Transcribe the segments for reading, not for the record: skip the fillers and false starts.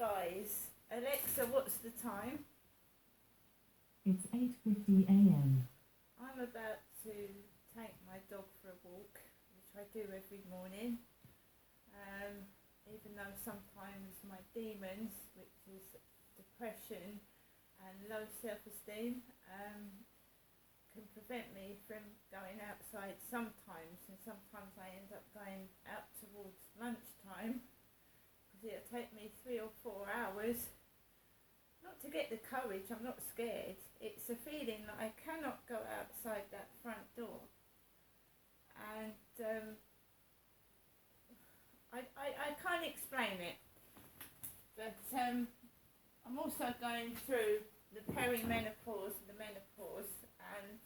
guys. Alexa, what's the time? It's 8:50 a.m. I'm about to take my dog for a walk, which I do every morning. Even though sometimes my demons, which is depression and low self-esteem, can prevent me from going outside sometimes, and sometimes I end up going out towards lunchtime because it'll take me 3 or 4 hours not to get the courage. I'm not scared. It's a feeling that I cannot go outside that front door, and I can't explain it, but I'm also going through the perimenopause and the menopause, and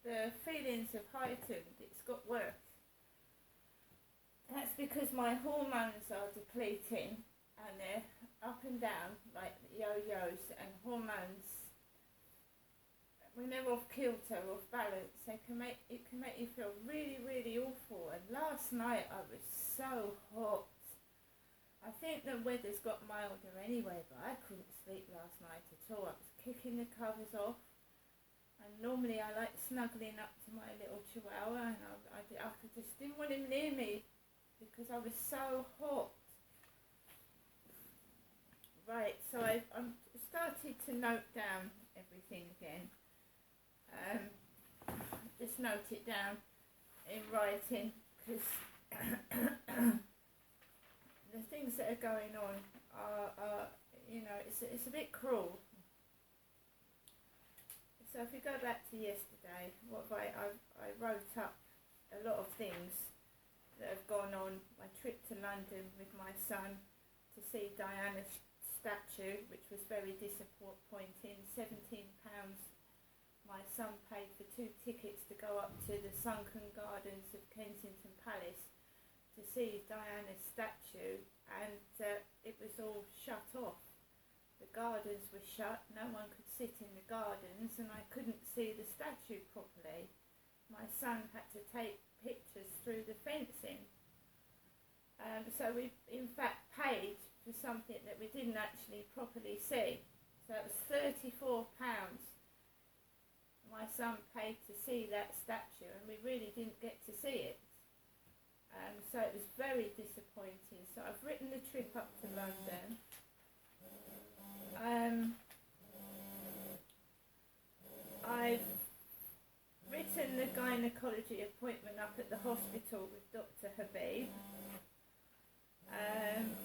the feelings have heightened. It's got worse. That's because my hormones are depleting, and they're up and down like yo-yos, and hormones, when they're off kilter, off balance, it can make you feel really, really awful. And last night I was so hot. I think the weather's got milder anyway, but I couldn't sleep last night at all. I was kicking the covers off, and normally I like snuggling up to my little chihuahua, and I just didn't want him near me because I was so hot. Right, so I started to note down everything again. Just note it down in writing, because the things that are going on are it's a bit cruel. So if you go back to yesterday, I wrote up a lot of things that have gone on. My trip to London with my son to see Diana's statue, which was very disappointing. £17. My son paid for 2 tickets to go up to the sunken gardens of Kensington Palace to see Diana's statue, and it was all shut off. The gardens were shut, no one could sit in the gardens, and I couldn't see the statue properly. My son had to take pictures through the fencing. So we in fact paid for something that we didn't actually properly see. So it was £34 my son paid to see that statue, and we really didn't get to see it. So it was very disappointing. So I've written the trip up to London. I've written the gynecology appointment up at the hospital with Dr. Habib.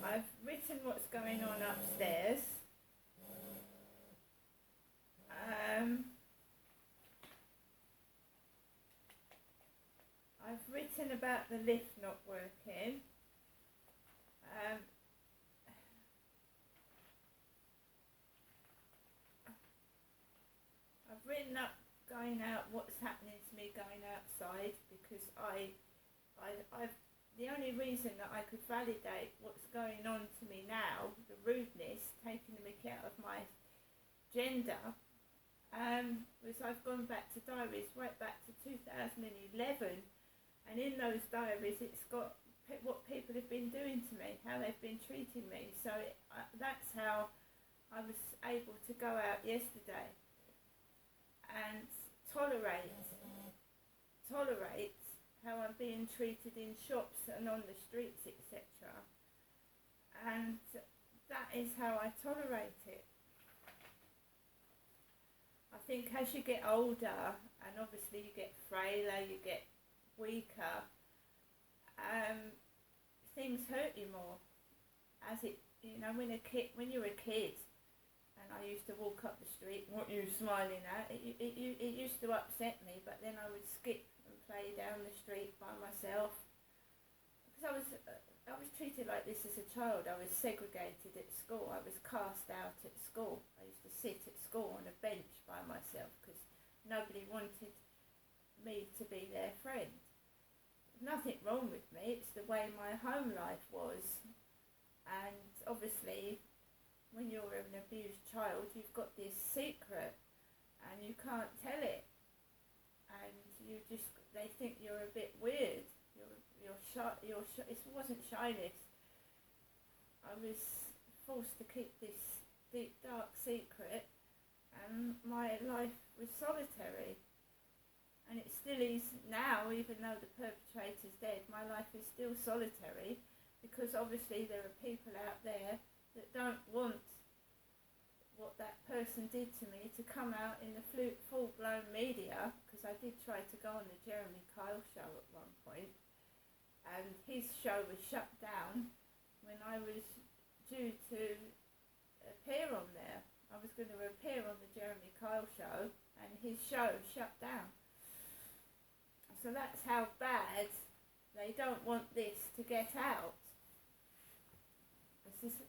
I've written what's going on upstairs. I've written about the lift not working. I've written up going out, what's happening to me going outside, because I've the only reason that I could validate what's going on to me now, the rudeness, taking the mickey out of my gender, was I've gone back to diaries right back to 2011, and in those diaries it's got what people have been doing to me, how they've been treating me. So that's how I was able to go out yesterday and tolerate how I'm being treated in shops and on the streets, etc. And that is how I tolerate it. I think as you get older, and obviously you get frailer, you get weaker, things hurt you more. As it, when you're a kid, and I used to walk up the street, what are you smiling at? It used to upset me, but then I would skip and play down the street by myself, because I was treated like this as a child. I was segregated at school. I was cast out at school. I used to sit at school on a bench by myself because nobody wanted me to be their friend. Nothing wrong with me. It's the way my home life was. And obviously, when you're an abused child, you've got this secret and you can't tell it. And they think you're a bit weird. You're shy. It wasn't shyness. I was forced to keep this deep, dark secret, and my life was solitary. And it still is now, even though the perpetrator's dead, my life is still solitary, because obviously there are people out there that don't want what that person did to me to come out in the full-blown media, because I did try to go on the Jeremy Kyle show at one point, and his show was shut down when I was due to appear on there. I was going to appear on the Jeremy Kyle show, and his show shut down. So that's how bad they don't want this to get out.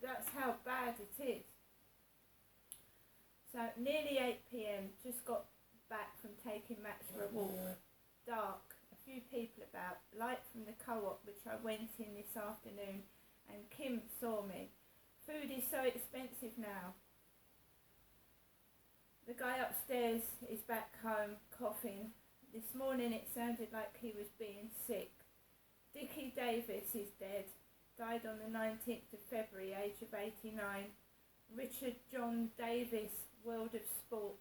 That's how bad it is. So nearly 8 p.m, just got back from taking Max for a walk. Dark, a few people about, light from the co-op which I went in this afternoon, and Kim saw me. Food is so expensive now. The guy upstairs is back home coughing. This morning it sounded like he was being sick. Dickie Davis is dead. Died on the 19th of February, age of 89. Richard John Davis, World of Sport.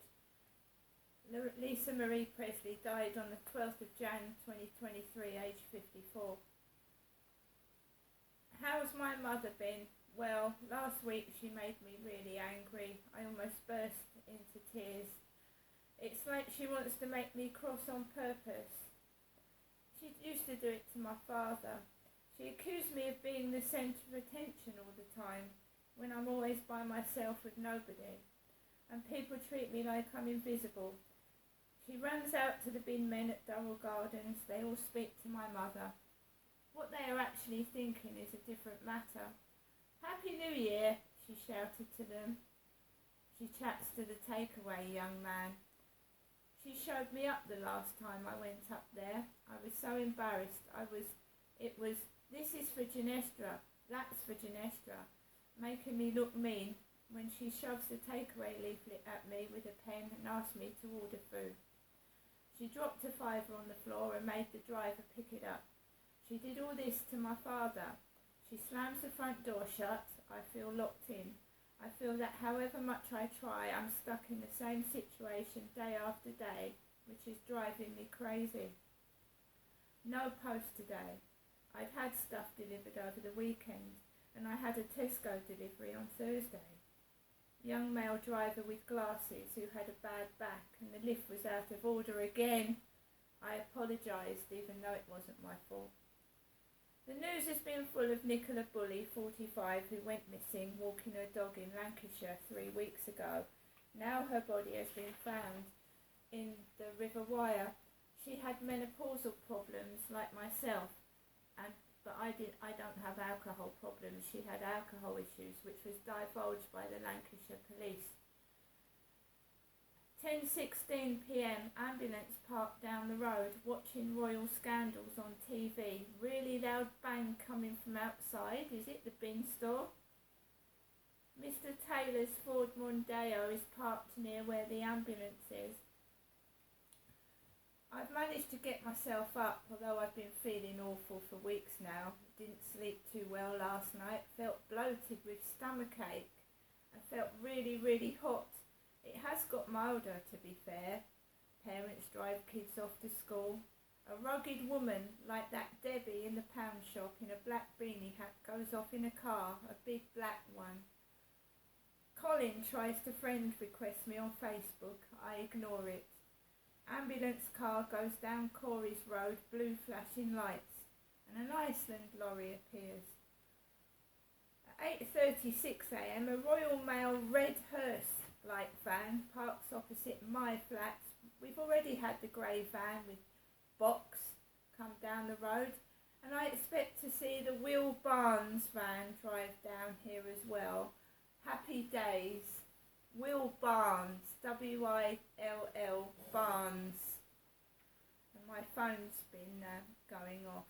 Lisa Marie Presley died on the 12th of Jan 2023, age 54. How's my mother been? Well, last week she made me really angry. I almost burst into tears. It's like she wants to make me cross on purpose. She used to do it to my father. She accused me of being the centre of attention all the time, when I'm always by myself with nobody, and people treat me like I'm invisible. She runs out to the bin men at Durrell Gardens. They all speak to my mother. What they are actually thinking is a different matter. Happy New Year, she shouted to them. She chats to the takeaway young man. She showed me up the last time I went up there. I was so embarrassed. This is for Ginestra, that's for Ginestra, making me look mean when she shoves the takeaway leaflet at me with a pen and asks me to order food. She dropped a fiver on the floor and made the driver pick it up. She did all this to my father. She slams the front door shut. I feel locked in. I feel that however much I try, I'm stuck in the same situation day after day, which is driving me crazy. No post today. I'd had stuff delivered over the weekend, and I had a Tesco delivery on Thursday. Young male driver with glasses who had a bad back, and the lift was out of order again. I apologised, even though it wasn't my fault. The news has been full of Nicola Bully, 45, who went missing walking her dog in Lancashire 3 weeks ago. Now her body has been found in the River Wyre. She had menopausal problems like myself, but I don't have alcohol problems. She had alcohol issues, which was divulged by the Lancashire police. 10:16 p.m, ambulance parked down the road, watching royal scandals on TV. Really loud bang coming from outside. Is it the bin store? Mr. Taylor's Ford Mondeo is parked near where the ambulance is. I've managed to get myself up, although I've been feeling awful for weeks now. Didn't sleep too well last night. Felt bloated with stomachache. I felt really, really hot. It has got milder, to be fair. Parents drive kids off to school. A rugged woman like that Debbie in the pound shop in a black beanie hat goes off in a car, a big black one. Colin tries to friend request me on Facebook. I ignore it. Ambulance car goes down Corey's Road, blue flashing lights, and an Iceland lorry appears. At 8:36 a.m, a Royal Mail red hearse light van parks opposite my flat. We've already had the grey van with box come down the road, and I expect to see the Will Barnes van drive down here as well. Happy days. Will Barnes, W-I-L-L Barnes. And my phone's been going off.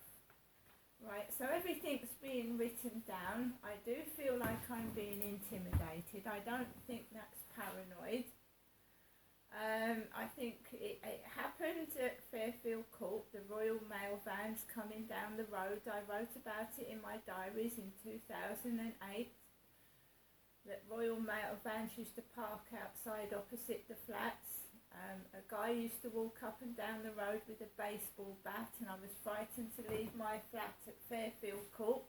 Right, so everything's being written down. I do feel like I'm being intimidated. I don't think that's paranoid. I think it happened at Fairfield Court, the Royal Mail vans coming down the road. I wrote about it in my diaries in 2008. that Royal Mail vans used to park outside opposite the flats. A guy used to walk up and down the road with a baseball bat, and I was frightened to leave my flat at Fairfield Court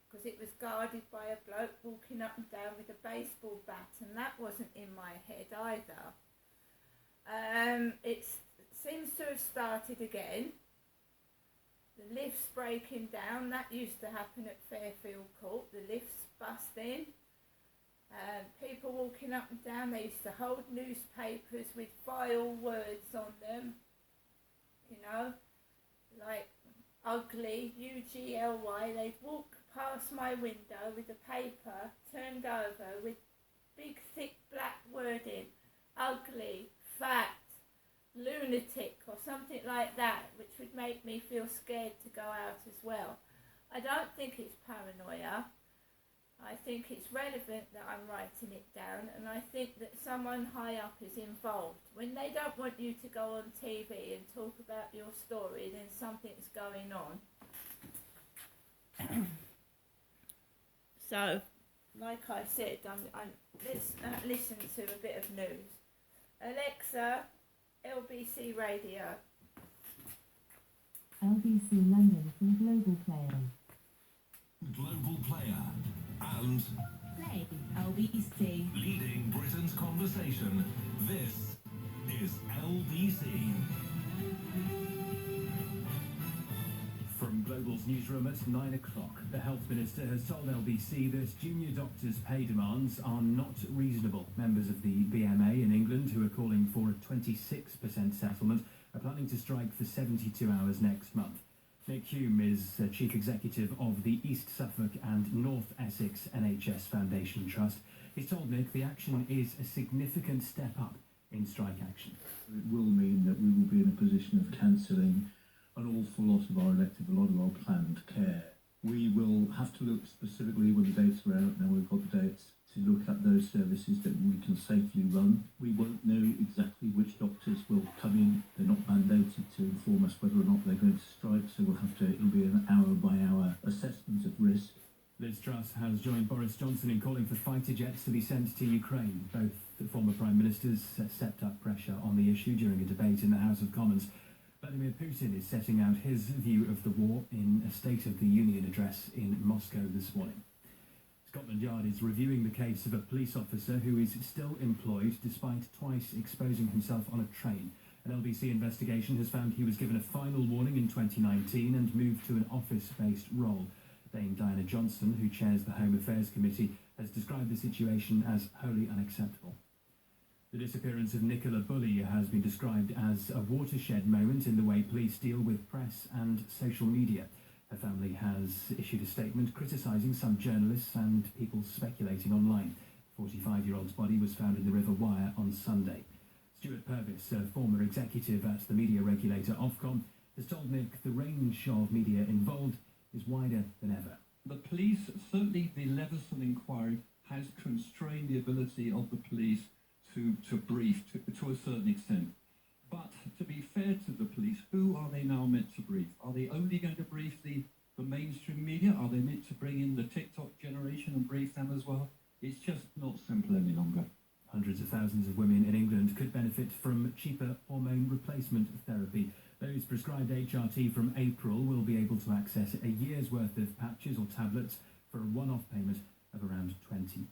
because it was guarded by a bloke walking up and down with a baseball bat, and that wasn't in my head either. It seems to have started again. The lift's breaking down. That used to happen at Fairfield Court. The lift's busting. People walking up and down. They used to hold newspapers with vile words on them. You know, like ugly, UGLY. They'd walk past my window with a paper turned over with big thick black wording. Ugly, fat, lunatic or something like that, which would make me feel scared to go out as well. I don't think it's paranoia. I think it's relevant that I'm writing it down, and I think that someone high up is involved. When they don't want you to go on TV and talk about your story, then something's going on. So, like I said, let's listen to a bit of news. Alexa, LBC Radio. LBC London from Global Player. Global Player and Play LBC. leading Britain's conversation. This is LBC. From Global's newsroom at 9 o'clock, the Health Minister has told LBC that junior doctors' pay demands are not reasonable. Members of the BMA in England, who are calling for a 26% settlement, are planning to strike for 72 hours next month. Nick Hume is Chief Executive of the East Suffolk and North Essex NHS Foundation Trust. He's told Nick the action is a significant step up in strike action. It will mean that we will be in a position of cancelling an awful lot of our elective, a lot of our planned care. We will have to look specifically when the dates are out, now we've got the dates, to look at those services that we can safely run. We won't know exactly which doctors will come in. They're not mandated to inform us whether or not they're going to strike, so it'll be an hour by hour assessment of risk. Liz Truss has joined Boris Johnson in calling for fighter jets to be sent to Ukraine. Both the former Prime Ministers stepped up pressure on the issue during a debate in the House of Commons. Vladimir Putin is setting out his view of the war in a State of the Union address in Moscow this morning. Scotland Yard is reviewing the case of a police officer who is still employed despite twice exposing himself on a train. An LBC investigation has found he was given a final warning in 2019 and moved to an office-based role. Dame Diana Johnson, who chairs the Home Affairs Committee, has described the situation as wholly unacceptable. The disappearance of Nicola Bulley has been described as a watershed moment in the way police deal with press and social media. Her family has issued a statement criticising some journalists and people speculating online. The 45-year-old's body was found in the River Wyre on Sunday. Stuart Purvis, a former executive at the media regulator Ofcom, has told Nick the range of media involved is wider than ever. The police, certainly the Leveson inquiry, has constrained the ability of the police to brief to a certain extent. But to be fair to the police, who are they now meant to brief? Are they only going to brief the mainstream media? Are they meant to bring in the TikTok generation and brief them as well? It's just not simple any longer. Hundreds of thousands of women in England could benefit from cheaper hormone replacement therapy. Those prescribed HRT from April will be able to access a year's worth of patches or tablets for a one-off payment of around £20.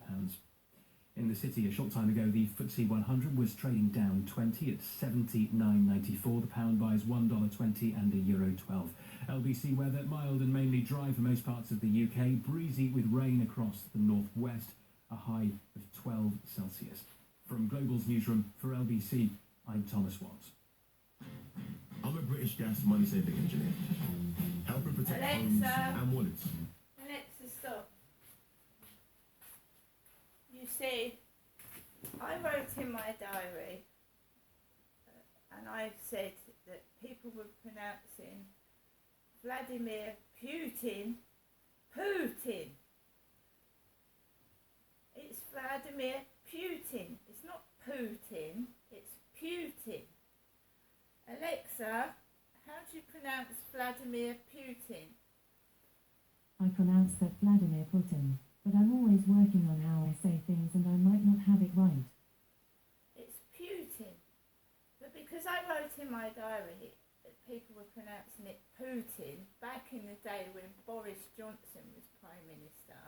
In the city a short time ago, the FTSE 100 was trading down 20 at 79.94. The pound buys $1.20 and €1.12. LBC weather, mild and mainly dry for most parts of the UK, breezy with rain across the northwest, a high of 12 Celsius. From Global's newsroom for LBC, I'm Thomas Watts. I'm a British Gas money saving engineer, helping protect homes and wallets. Alexa, stop. You see, I wrote in my diary, and I said that people were pronouncing Vladimir Putin. It's Vladimir Putin. It's not Putin, it's Putin. Alexa, how do you pronounce Vladimir Putin? I pronounce that Vladimir Putin. but I'm always working on how I say things and I might not have it right. It's Putin. But because I wrote in my diary that people were pronouncing it Putin back in the day when Boris Johnson was Prime Minister,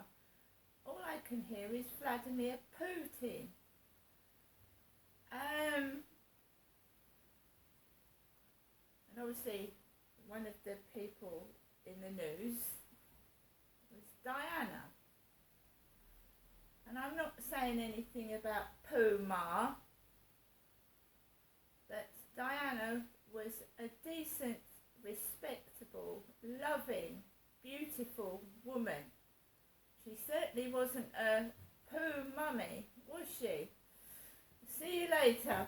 all I can hear is Vladimir Putin. And obviously one of the people in the news was Diana. And I'm not saying anything about Puma, but Diana was a decent, respectable, loving, beautiful woman. She certainly wasn't a poo mummy, was she? See you later.